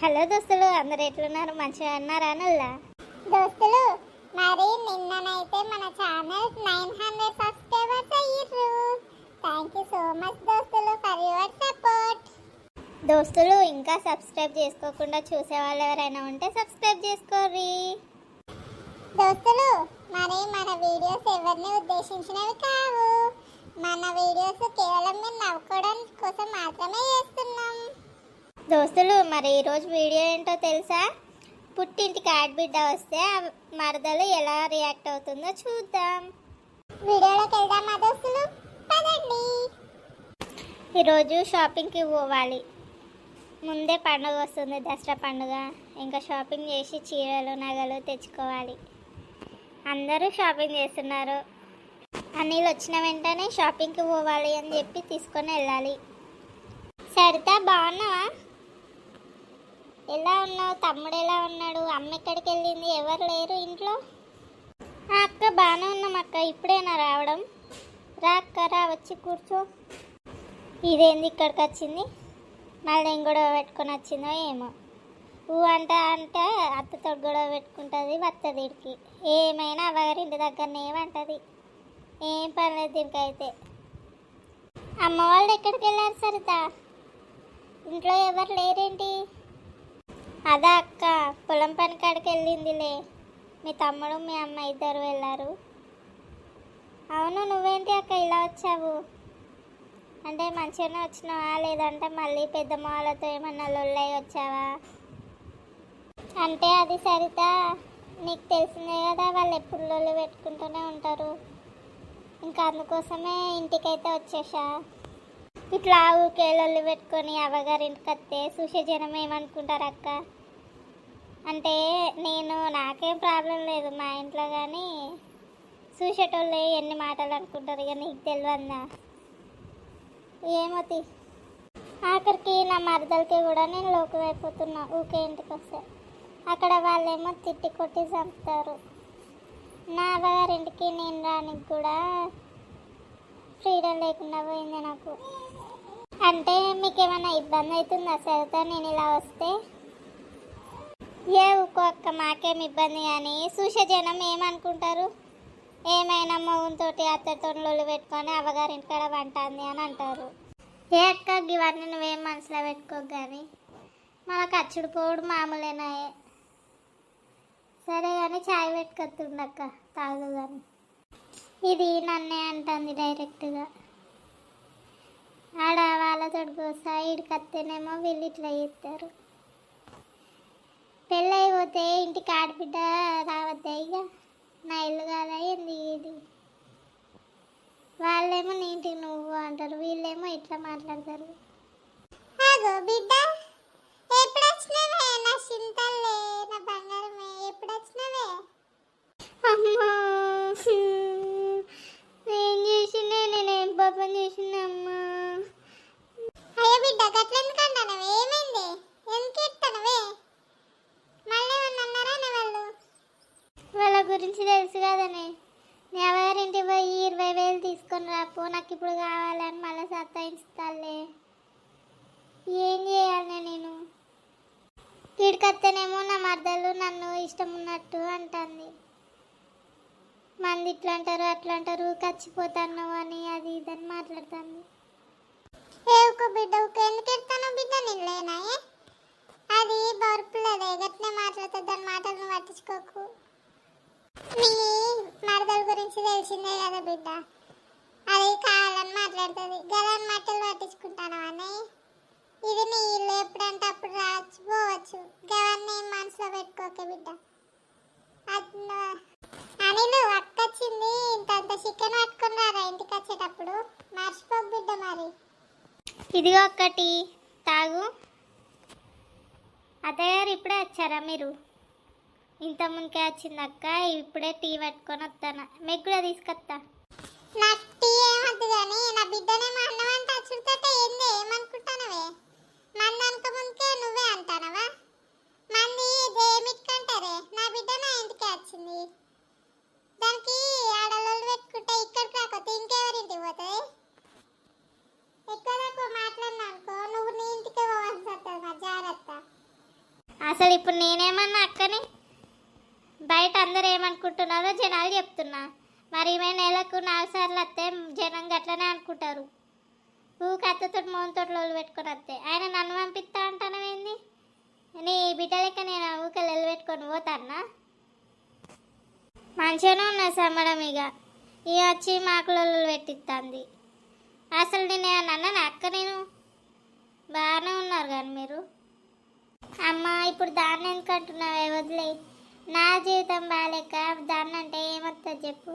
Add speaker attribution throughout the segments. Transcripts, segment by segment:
Speaker 1: Hello దోస్తులు, అందరు ఎట్లున్నారు? మంచిగా అన్నారా? నల్లా
Speaker 2: దోస్తులు, మరి నిన్ననైతే మన ఛానల్ 900 సబ్స్క్రైబర్స్ అయ్యారు. థ్యాంక్ యూ సో మచ్ దోస్తులు ఫర్ యువర్ సపోర్ట్.
Speaker 1: దోస్తులు, ఇంకా సబ్స్క్రైబ్ చేసుకోకుండా చూసే వాళ్ళు ఎవరైనా ఉంటే సబ్స్క్రైబ్ చేసుకోర్రి.
Speaker 2: దోస్తులు, మరి మన వీడియోస్ ఎవరిని ఉద్దేశించినవి కావు. మన వీడియోస్ కేవలం మీరు నవ్వుకోవడం కోసం మాత్రమే చేస్తున్నాం.
Speaker 1: దోస్తులు, మరి ఈరోజు వీడియో ఏంటో తెలుసా? పుట్టింటికి ఆడబిడ్డ వస్తే ఆ మరదలు ఎలా రియాక్ట్ అవుతుందో చూద్దాం.
Speaker 2: వీడియోలోకి వెళ్దామా దోస్తులు? పదండి.
Speaker 1: ఈరోజు షాపింగ్కి పోవాలి. ముందే పండుగ వస్తుంది, దసరా పండుగ. ఇంకా షాపింగ్ చేసి చీరలు నగలు తెచ్చుకోవాలి. అందరూ షాపింగ్ చేస్తున్నారు. అన్నీళ్ళు వచ్చిన వెంటనే షాపింగ్కి పోవాలి అని చెప్పి తీసుకొని వెళ్ళాలి. సరిత, బాగున్నావా? ఎలా ఉన్నావు? తమ్ముడు ఎలా ఉన్నాడు? అమ్మ ఎక్కడికి వెళ్ళింది? ఎవరు లేరు ఇంట్లో? అక్క, బాగానే ఉన్నాం అక్క. ఇప్పుడేనా రావడం? రా అక్క, రా, వచ్చి కూర్చో. ఇదేంది ఇక్కడికి వచ్చింది? మళ్ళీ ఏం గొడవ పెట్టుకొని వచ్చిందో ఏమో. అంటే అత్తతో గొడవ పెట్టుకుంటుంది, వస్తుంది ఇడికి. ఏమైనా అవ్వగారింటి దగ్గరనే ఏమంటుంది. ఏం పర్లేదు దీనికైతే. అమ్మ వాళ్ళు ఎక్కడికి వెళ్ళారు సరిత? ఇంట్లో ఎవరు లేరేంటి? అదా అక్క, పొలం పని కాడికి వెళ్ళిందిలే. మీ తమ్ముడు మీ అమ్మ ఇద్దరు వెళ్ళారు. అవును, నువ్వేంటి అక్క ఇలా వచ్చావు? అంటే మంచిగానే వచ్చినావా, లేదంటే మళ్ళీ పెద్దమ్మ వాళ్ళతో ఏమన్నా లొల్లయి వచ్చావా? అంటే అది సరిత, నీకు తెలిసిందే కదా, వాళ్ళు ఎప్పుడు లొల్లి పెట్టుకుంటూనే ఉంటారు. ఇంకా అందుకోసమే ఇంటికైతే వచ్చేసా. ఇట్లా ఊకే లొల్లి పెట్టుకొని అవ్వగారింటికి వస్తే చూసే జనం ఏమనుకుంటారు అక్క? అంటే నాకేం ప్రాబ్లం లేదు మా ఇంట్లో, కానీ చూసేటోళ్ళు ఎన్ని మాటలు అనుకుంటారు. ఇక నీకు తెలియదా? ఏమోతి, ఆఖరికి నా మరదలకి కూడా నేను లోకమైపోతున్నా. ఊకే ఇంటికి వస్తే అక్కడ వాళ్ళేమో తిట్టి కొట్టి చంపుతారు. నా అవ్వగారింటికి నేను రానికి కూడా ఫ్రీడమ్ లేకుండా పోయింది నాకు. అంటే మీకేమైనా ఇబ్బంది అవుతుందా సరిత నేను ఇలా వస్తే? ఏ ఊకో అక్క, మాకేం ఇబ్బంది, కానీ చూసే జనం ఏమనుకుంటారు? ఏమైనా మొగుతో అత్తతో లొల్లి పెట్టుకొని అవ్వగారింటికాడ వంటుంది అని అంటారు. ఏ అక్క, ఇవన్నీ నువ్వేం మనసులో పెట్టుకోకు, కానీ మనకు అచ్చుడు పోవుడు మామూలేనాయే. సరే కానీ చాయ్ పెట్టుకొస్తుండక్క, తాగు. కానీ ఇది నన్నే అంటుంది డైరెక్ట్గా. ఆడ వాళ్ళతో కోసా ఇడికి వస్తేనేమో వీళ్ళు ఇట్లా చేస్తారు. పెళ్ళి అయిపోతే ఇంటికి ఆడబిడ్డ రావద్దా? ఇక నా ఇల్లు కాదా ఏంది ఇది? వాళ్ళేమో నీ ఇంటికి నువ్వు అంటారు, వీళ్ళేమో ఇట్లా మాట్లాడతారు.
Speaker 2: ఆగో బిడ్డ, ఎప్పుడు వచ్చినావే నా చింతల్లే, నా బంగారమే, ఎప్పుడు వచ్చినావే?
Speaker 1: అమ్మా, ఏం చేసిందే? నేనేం పాపం చేసింది అమ్మా?
Speaker 2: అయ్యో బిడ్డ, గట్లెందుకు అంటానవే? ఏమైంది? ఎందుకు ఎత్తానవే? మళ్ళీ ఏమన్నా అన్నారా వాళ్ళు?
Speaker 1: వాళ్ళ గురించి తెలుసు కదనే. నీ ఎవరింటి పోయి 20,000 తీసుకొని రాపో, నాకు ఇప్పుడు కావాలని మళ్ళీ సత్తాయిస్తాలే. ఏం చేయాలి నేను? కీడికత్తేనేమో నా మరదలు నన్ను ఇష్టం ఉన్నట్టు అంటుంది. మంది ఇట్లా అంటారు అట్లా అంటారు, చచ్చిపోతాను అని అది ఇదని మాట్లాడుతుంది.
Speaker 2: ఏవుకో బిడ్డ, ఎందుకు ఎత్తానో బిడ్డ, నేను లేనాయే? అది బొరుపులేదే, గట్నే మాట్లాడుతుంది. దాని మాటలను పట్టించుకోకు. నీ మరదల గురించి తెలిసిందే కదా బిడ్డ, అది కావాలని మాట్లాడుతుంది. గదాని మాటలు పట్టించుకుంటాను అని. ఇది నీ ఇల్లు, ఎప్పుడంటే అప్పుడు రావచ్చు పోవచ్చు. గవన్నీ మనసులో పెట్టుకోకే బిడ్డ. అనిలు, అక్క వచ్చింది, ఇంత చికెన్ పట్టుకుని రారా ఇంటికి వచ్చేటప్పుడు, మర్చిపోకు బిడ్డ. మరి
Speaker 1: ఇదిగో ఒక్కటి తాగు. అత్తయ్య గారు ఇప్పుడే వచ్చారా మీరు? ఇంత ముందుకే వచ్చింది అక్క, ఇప్పుడే టీ పట్టుకొని వస్తాను. మీకు కూడా తీసుకొస్తా.
Speaker 2: నాకు టీ ఏమద్దు కానీ నా బిడ్డనే మా అన్నమంటే అచ్చుడితో ఏంది ఏమనుకుంటానవే? మంది అనుక ముందుకే నువ్వే అంటానవా? మంది ఏమిటికంటారే? నా బిడ్డ నా ఇంటికి వచ్చింది, దానికి ఆడలోళ్ళు పెట్టుకుంటే ఇక్కడికి రాకపోతే ఇంకెవరింటికి పోతుంది? ఎక్కువ మాట్లాడినా అనుకో, నువ్వు నీ ఇంటికే పోవాల్సి వస్తుంది. నా జాగ్రత్త.
Speaker 1: అసలు ఇప్పుడు నేనేమన్నా అక్కని బయట అందరు ఏమనుకుంటున్నారో జనాలు చెప్తున్నా. మరి ఈమె నెలకు 4 సార్లు వస్తే జనం గట్లనే అనుకుంటారు. ఊకి అత్తతో మోహన్తో లోలు పెట్టుకొని వస్తే ఆయన నన్ను పంపిస్తా అంటానవేంది? నీ బిడ్డ లెక్క నేను ఊకే లొల్లి పెట్టుకొని పోతానా? మంచిగానే ఉన్నా సమ్మడం ఇక వచ్చి మాకు లొల్లు పెట్టిస్తుంది. అసలు నేను ఏమన్నా అన్నాను అక్క? నేను బాగానే ఉన్నారు కానీ మీరు. అమ్మ ఇప్పుడు దాన్ని ఎందుకు అంటున్నావే? వదిలే. నా జీవితం బాగాలేక దాన్ని అంటే ఏమవుతుంది చెప్పు?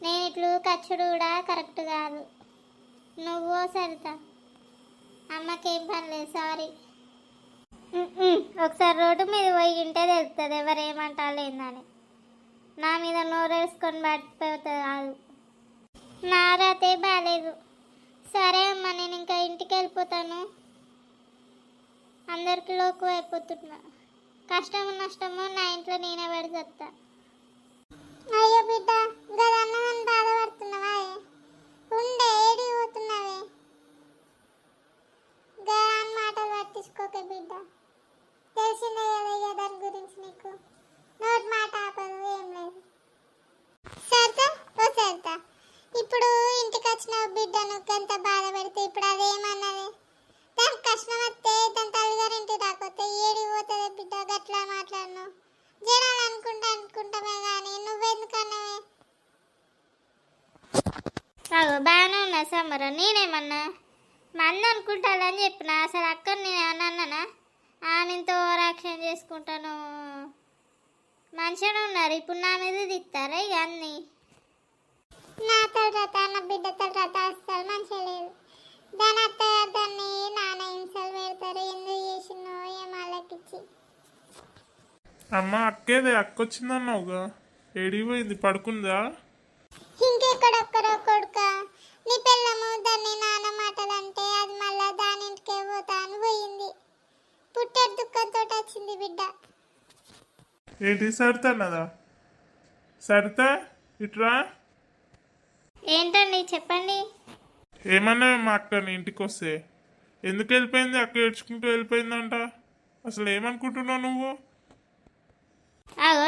Speaker 1: నేను ఇట్లు ఖర్చుడు కూడా కరెక్ట్ కాదు. నువ్వో సరిత అమ్మకేం పని లేదు. సారీ. ఒకసారి రోడ్డు మీద పోయి ఇంటే తెలుస్తుంది ఎవరేమంటారు ఏందని. నా మీద నోరేసుకొని పడిపోతుంది కాదు. నా రాతే బాగాలేదు. సరే అమ్మ, నేను ఇంకా ఇంటికి వెళ్ళిపోతాను. అందరికి లోకు అయిపోతున్నా. కష్టము నష్టము నా ఇంట్లో నేనే పడి చెప్తా.
Speaker 2: అయ్యో బిడ్డ, గదన్నదని బాధపడుతున్నావా? ఉండే ఏడి పోతున్నావే? గదాని మాటలు పట్టించుకోకే బిడ్డ. తెలిసిందే కదా ఇక దాని గురించి నీకు. నోటి మాట ఆపదు, ఏం లేదు. సరితా ఓ సరితా, ఇప్పుడు ఇంటికి వచ్చిన బిడ్డను ఎంత బాధ పెడితే ఇప్పుడు అదేమన్నది? దానికి కష్టం వస్తే తన తల్లిగారింటి రాకపోతే ఏడి పోతుంది బిడ్డ? గట్లా మాట్లాడను. జనాలు అనుకుంటామే కానీ నువ్వెందుకన్నావే?
Speaker 1: బాగానే ఉన్నా సమ్మర. నేనేమన్నా మంది అనుకుంటానని చెప్పిన. అసలు అక్కడ నేను ఏమన్నా అన్నానా? ఆమెతో రక్షణ చేసుకుంటాను. మంచిగానే ఉన్నారు. ఇప్పుడు నా మీద తిత్తారా ఇక అన్నీ?
Speaker 2: నా తర్వాత నా బిడ్డ తర్వాత అస్సలు మంచిగా లేదు. దాని అత్తగారు దాన్ని నాన్న హింసలు పెడతారు. ఎందుకు చేసినో ఏం వాళ్ళకిచ్చి.
Speaker 3: అమ్మ అక్కేదే అక్కొచ్చిందన్నావుగా, ఏడిపోయింది? పడుకుందా?
Speaker 2: ఇంకెక్కడొక్కరో కొడుక, నీ పిల్లము దాన్ని నాన్న మాటలు అంటే అది మళ్ళా దాని ఇంటికే పోతా అని పోయింది. పుట్టెడు దుఃఖంతో వచ్చింది బిడ్డ.
Speaker 3: ఏంటి సరిత అన్నదా? సరిత ఇట్రా.
Speaker 1: ఏంటండి చెప్పండి.
Speaker 3: ఏమన్నా మా అక్కని ఇంటికి వస్తే ఎందుకు వెళ్ళిపోయింది? అక్క ఏడ్చుకుంటూ వెళ్ళిపోయిందంట. అసలు ఏమనుకుంటున్నావు నువ్వు?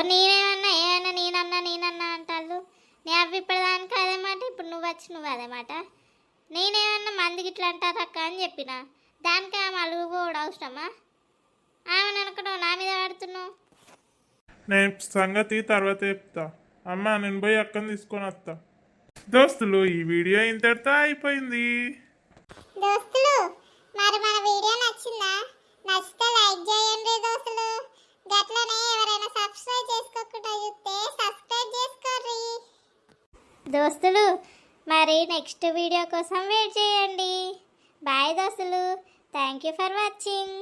Speaker 1: నేనేమన్నా ఏమన్నా నేనన్నా అంటారు. నేను అవి ఇప్పటిదానికి అదే మాట, ఇప్పుడు నువ్వు వచ్చి నువ్వు అదే మాట. నేనేమన్నా మందికి ఇట్లా అంటారు అక్క అని చెప్పిన. దానికి ఆమె అలుగు పోవడం అవసరమా? ఆమెను అనుకున్నావు నా మీద పడుతున్నావు.
Speaker 3: నేను సంగతి తర్వాత చెప్తా. అమ్మ నేను పోయి అక్కని తీసుకొని వస్తా. దోస్తులు, ఈ వీడియో ఇంతటితో అయిపోయింది.
Speaker 2: దోస్తులు, మరి మన వీడియో నచ్చిందా? నచ్చితే లైక్ చేయండి దోస్తులు. గట్లనే ఎవరైనా సబ్స్క్రైబ్ చేసుకోకుండా చూస్తే సబ్స్క్రైబ్ చేసుకోర్రి.
Speaker 1: దోస్తులు, మరి నెక్స్ట్ వీడియో కోసం వెయిట్ చేయండి. బాయ్ దోస్తులు. Thank you for watching.